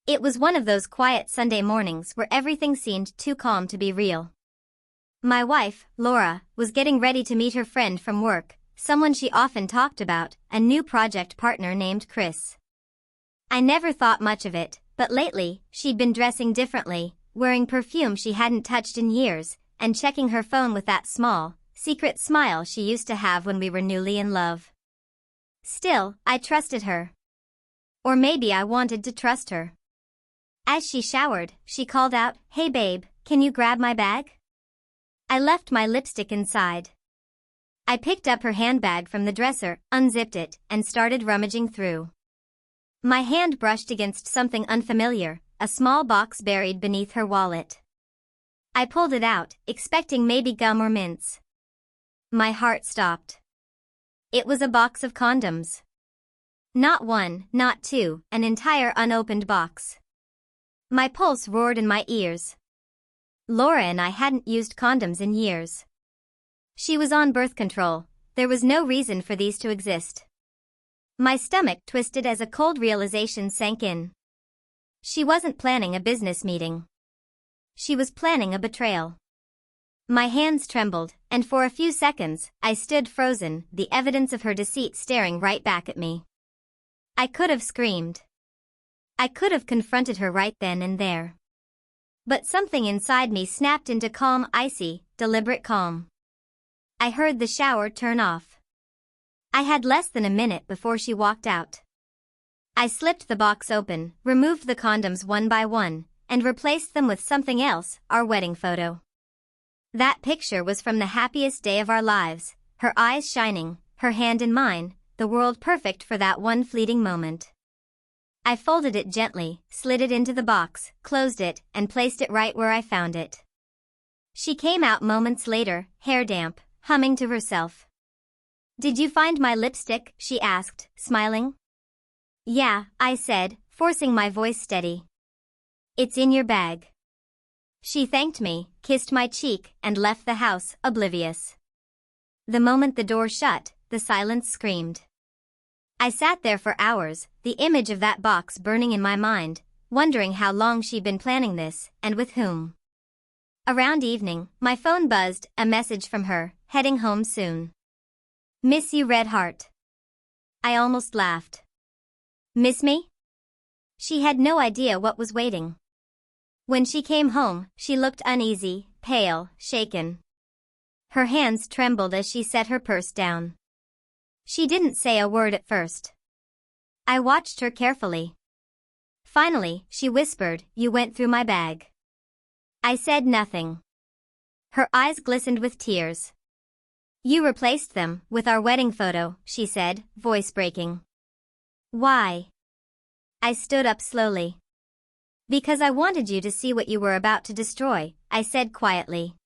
It was one of those quiet Sunday mornings where everything seemed too calm to be real. My wife, Laura, was getting ready to meet her friend from work, someone she often talked about, a new project partner named Chris. I never thought much of it, but lately, she'd been dressing differently, wearing perfume she hadn't touched in years, and checking her phone with that small, secret smile she used to have when we were newly in love. Still, I trusted her. Or maybe I wanted to trust her. As she showered, she called out, "Hey babe, can you grab my bag?" I left my lipstick inside. I picked up her handbag from the dresser, unzipped it, and started rummaging through. My hand brushed against something unfamiliar, a small box buried beneath her wallet. I pulled it out, expecting maybe gum or mints. My heart stopped. It was a box of condoms. Not one, not two, an entire unopened box. My pulse roared in my ears. Laura and I hadn't used condoms in years. She was on birth control. There was no reason for these to exist. My stomach twisted as a cold realization sank in. She wasn't planning a business meeting. She was planning a betrayal. My hands trembled, and for a few seconds, I stood frozen, the evidence of her deceit staring right back at me. I could have screamed. I could have confronted her right then and there. But something inside me snapped into calm, icy, deliberate calm. I heard the shower turn off. I had less than a minute before she walked out. I slipped the box open, removed the condoms one by one, and replaced them with something else, our wedding photo. That picture was from the happiest day of our lives, her eyes shining, her hand in mine, the world perfect for that one fleeting moment. I folded it gently, slid it into the box, closed it, and placed it right where I found it. She came out moments later, hair damp, humming to herself. "Did you find my lipstick?" she asked, smiling. "Yeah," I said, forcing my voice steady. "It's in your bag." She thanked me, kissed my cheek, and left the house, oblivious. The moment the door shut, the silence screamed. I sat there for hours, the image of that box burning in my mind, wondering how long she'd been planning this, and with whom. Around evening, my phone buzzed, a message from her, heading home soon. "Miss you, Red Heart." I almost laughed. Miss me? She had no idea what was waiting. When she came home, she looked uneasy, pale, shaken. Her hands trembled as she set her purse down. She didn't say a word at first. I watched her carefully. Finally, she whispered, "You went through my bag." I said nothing. Her eyes glistened with tears. "You replaced them with our wedding photo," she said, voice breaking. "Why?" I stood up slowly. "Because I wanted you to see what you were about to destroy," I said quietly.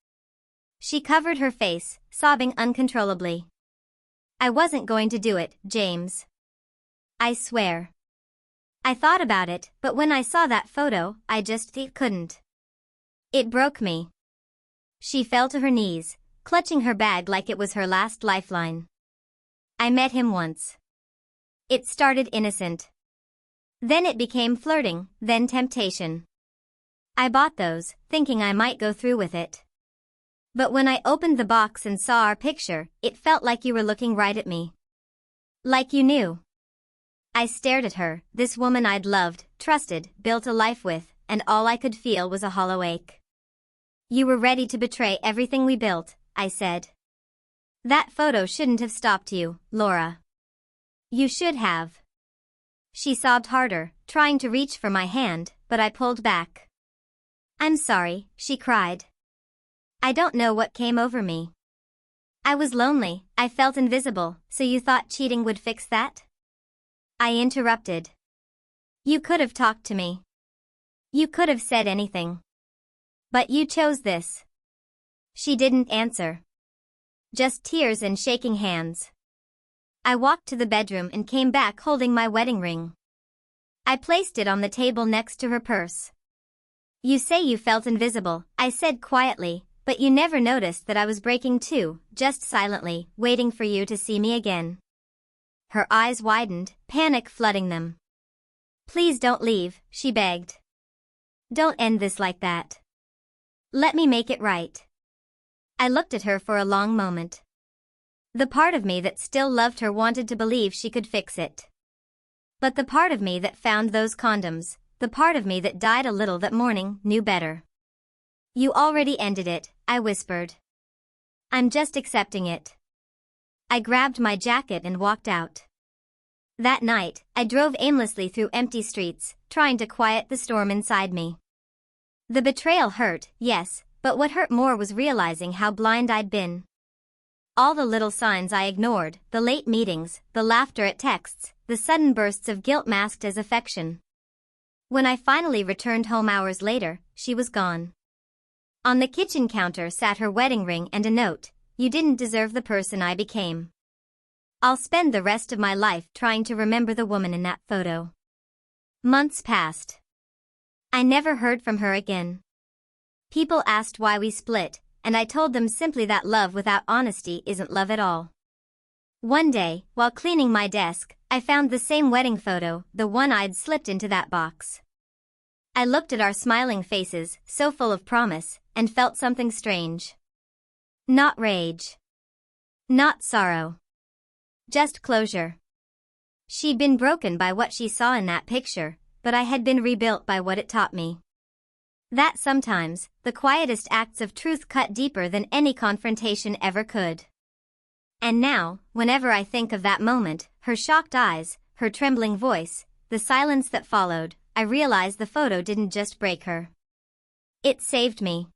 She covered her face, sobbing uncontrollably. "I wasn't going to do it, James. I swear. I thought about it, but when I saw that photo, I just couldn't. It broke me." She fell to her knees, clutching her bag like it was her last lifeline. I met him once. It started innocent. Then it became flirting, then temptation. I bought those, thinking I might go through with it. But when I opened the box and saw our picture, it felt like you were looking right at me. Like you knew. I stared at her, this woman I'd loved, trusted, built a life with, and all I could feel was a hollow ache. "You were ready to betray everything we built," I said. "That photo shouldn't have stopped you, Laura. You should have." She sobbed harder, trying to reach for my hand, but I pulled back. "I'm sorry," she cried. "I don't know what came over me. I was lonely, I felt invisible, so you thought cheating would fix that?" I interrupted. "You could have talked to me. You could have said anything. But you chose this." She didn't answer. Just tears and shaking hands. I walked to the bedroom and came back holding my wedding ring. I placed it on the table next to her purse. "You say you felt invisible," I said quietly, "but you never noticed that I was breaking too, just silently, waiting for you to see me again." Her eyes widened, panic flooding them. Please don't leave, she begged. Don't end this like that. Let me make it right. I looked at her for a long moment. The part of me that still loved her wanted to believe she could fix it. But the part of me that found those condoms, the part of me that died a little that morning, knew better. You already ended it, I whispered. I'm just accepting it. I grabbed my jacket and walked out. That night, I drove aimlessly through empty streets, trying to quiet the storm inside me. The betrayal hurt, yes, but what hurt more was realizing how blind I'd been. All the little signs I ignored, the late meetings, the laughter at texts, the sudden bursts of guilt masked as affection. When I finally returned home hours later, she was gone. On the kitchen counter sat her wedding ring and a note, "You didn't deserve the person I became. I'll spend the rest of my life trying to remember the woman in that photo." Months passed. I never heard from her again. People asked why we split, and I told them simply that love without honesty isn't love at all. One day, while cleaning my desk, I found the same wedding photo, the one I'd slipped into that box. I looked at our smiling faces, so full of promise, and felt something strange. Not rage. Not sorrow. Just closure. She'd been broken by what she saw in that picture, but I had been rebuilt by what it taught me. That sometimes, the quietest acts of truth cut deeper than any confrontation ever could. And now, whenever I think of that moment, her shocked eyes, her trembling voice, the silence that followed, I realize the photo didn't just break her. It saved me.